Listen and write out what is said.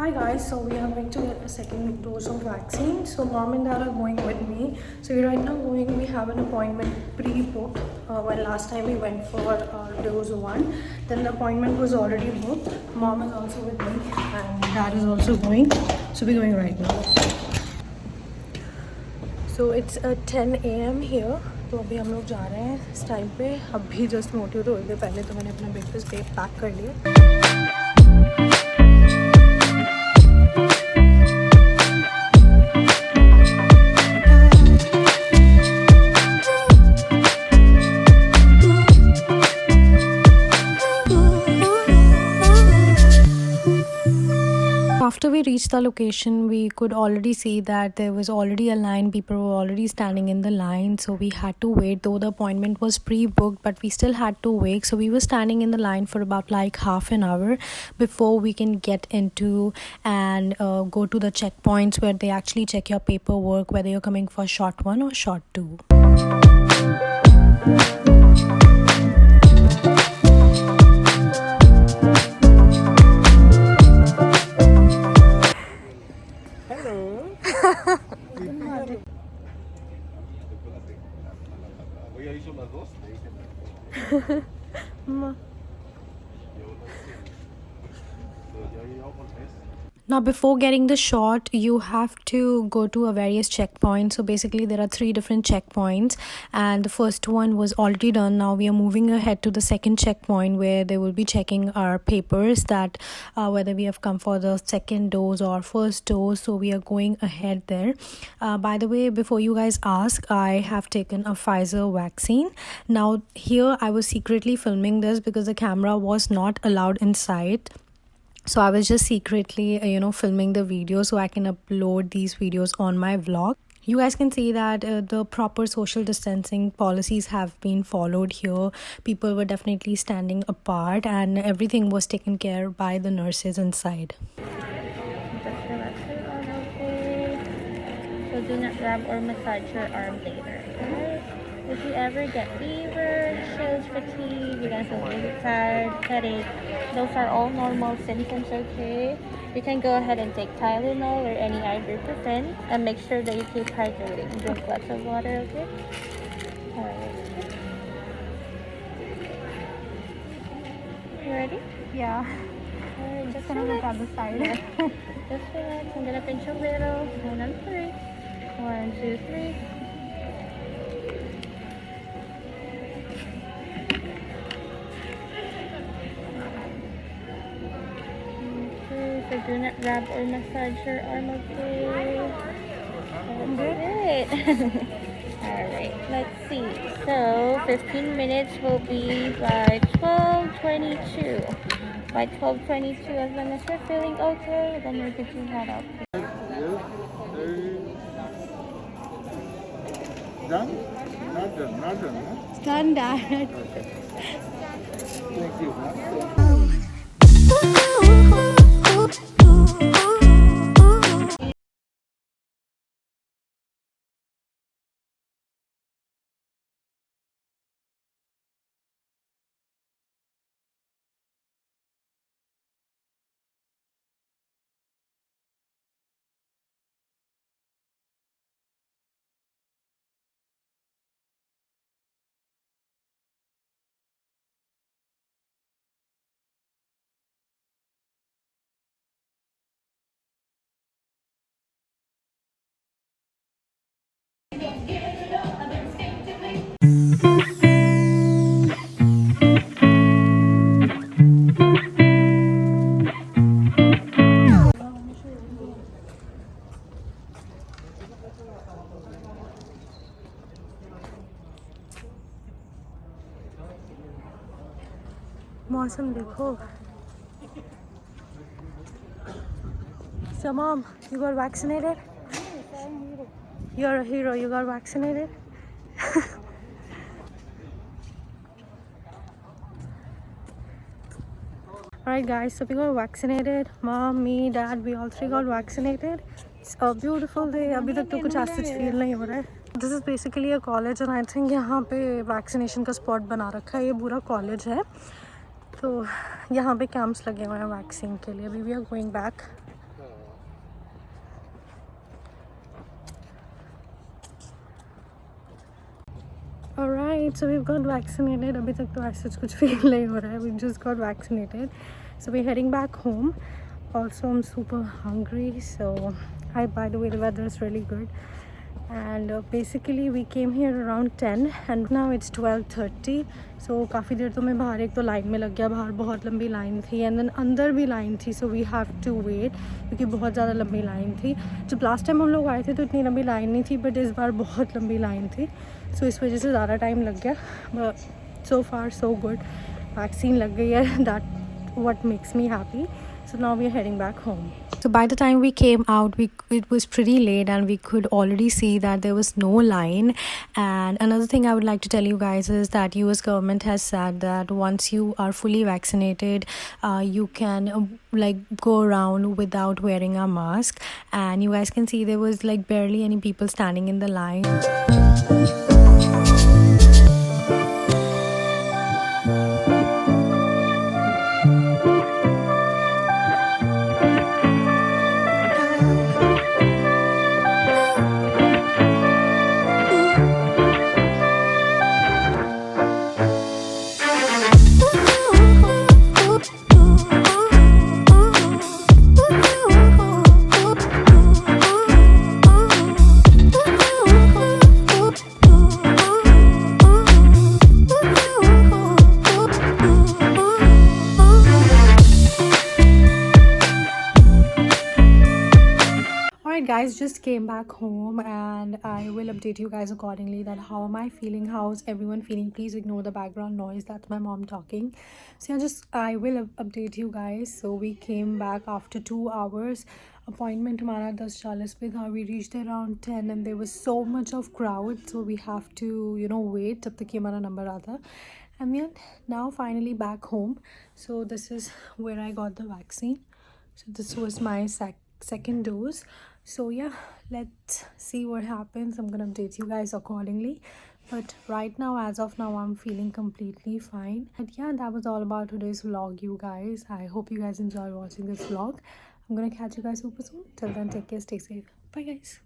Hi guys, so we are going to get a second dose of vaccine. So mom and dad are going with me. So we're right now going, we have an appointment pre-booked. When last time we went for dose 1, then the appointment was already booked. Mom is also with me and dad is also going. So we're going right now. So it's 10 AM here. तो अभी हम लोग जा रहे हैं इस time पे. अभी जस्ट मोटिवेट हो गए. पहले तो मैंने अपना ब्रेकफास्ट पैक कर लिया. After we reached the location, we could already see that there was already a line. People were already standing in the line, so we had to wait. Though the appointment was pre-booked, but we still had to wait. So we were standing in the line for about like half an hour before we can get into and go to the checkpoints where they actually check your paperwork, whether you're coming for shot 1 or shot 2. Now before getting the shot, you have to go to a various checkpoints. So basically there are 3 different checkpoints and the first one was already done. Now we are moving ahead to the second checkpoint where they will be checking our papers, that whether we have come for the second dose or first dose. So we are going ahead there. By the way, before you guys ask, I have taken a Pfizer vaccine. Now here I was secretly filming this because the camera was not allowed inside. So I was just secretly, filming the video so I can upload these videos on my vlog. You guys can see that the proper social distancing policies have been followed here. People were definitely standing apart and everything was taken care by the nurses inside. Just relax your arm, okay? So do not rub or massage your arm later, alright? If you ever get fever, chills, fatigue, you're gonna feel really tired, headache, those are all normal symptoms, okay? You can go ahead and take Tylenol or any ibuprofen and make sure that you keep hydrating. Drink lots of water, okay? Alright. You ready? Yeah. Alright, Just gonna look at the side. Just relax. I'm gonna pinch a little. 1 and 3. 1, 2, 3. So do not rub or massage your arm, okay? That's it. Alright, let's see. So 15 minutes will be by 12:22. By 12:22, as long as you're feeling okay, then we're good to head out. Done? Not done, not done, huh? It's done, Dad. Okay. Thank you. मौसम देखो. So mom, you got vaccinated? You're a hero. You got vaccinated? Alright guys, so we got vaccinated. Mom, me, dad, we all 3 got vaccinated. It's a beautiful day. अभी तक तो कुछ as such feel नहीं हो रहा है. This is basically a college and I think यहाँ पे vaccination का spot बना रखा है. ये पूरा college है. तो यहाँ पे कैंप्स लगे हुए हैं वैक्सीन के लिए. अभी we are going back. Alright, so we've got vaccinated. अभी तक तो ऐसा कुछ feel नहीं हो रहा है. We just got vaccinated. So we're heading back home. Also, I'm super hungry. So, hi, by the way, the weather is really good. And basically we came here around 10 and now it's 12:30. So काफ़ी देर तो मैं बाहर एक तो line में लग गया. बाहर बहुत लंबी लाइन थी एंड देन अंदर भी लाइन थी. So we have to wait क्योंकि बहुत ज़्यादा लंबी लाइन थी. जब लास्ट टाइम हम लोग आए थे तो इतनी लंबी लाइन नहीं थी, बट इस बार बहुत लंबी लाइन थी. सो इस वजह से ज़्यादा टाइम लग गया. But so far so good. Vaccine लग गई है. That what makes me happy. So now we are heading back home. So by the time we came out, it was pretty late and we could already see that there was no line. And another thing I would like to tell you guys is that US government has said that once you are fully vaccinated, you can like go around without wearing a mask. And you guys can see there was like barely any people standing in the line. Alright guys, just came back home and I will update you guys accordingly that how am I feeling, how's everyone feeling. Please ignore the background noise, that's my mom talking. So yeah, I will update you guys. So we came back after 2 hours. Appointment हमारा 10:40 पे था. We reached around 10 and there was so much of crowd, so we have to wait जब तक कि हमारा number आता. And then now finally back home. So this is where I got the vaccine. So this was my second dose. So yeah, let's see what happens. I'm gonna update you guys accordingly, but right now, as of now, I'm feeling completely fine. But yeah, that was all about today's vlog, you guys. I hope you guys enjoy watching this vlog. I'm gonna catch you guys super soon. Till then, take care, stay safe. Bye guys.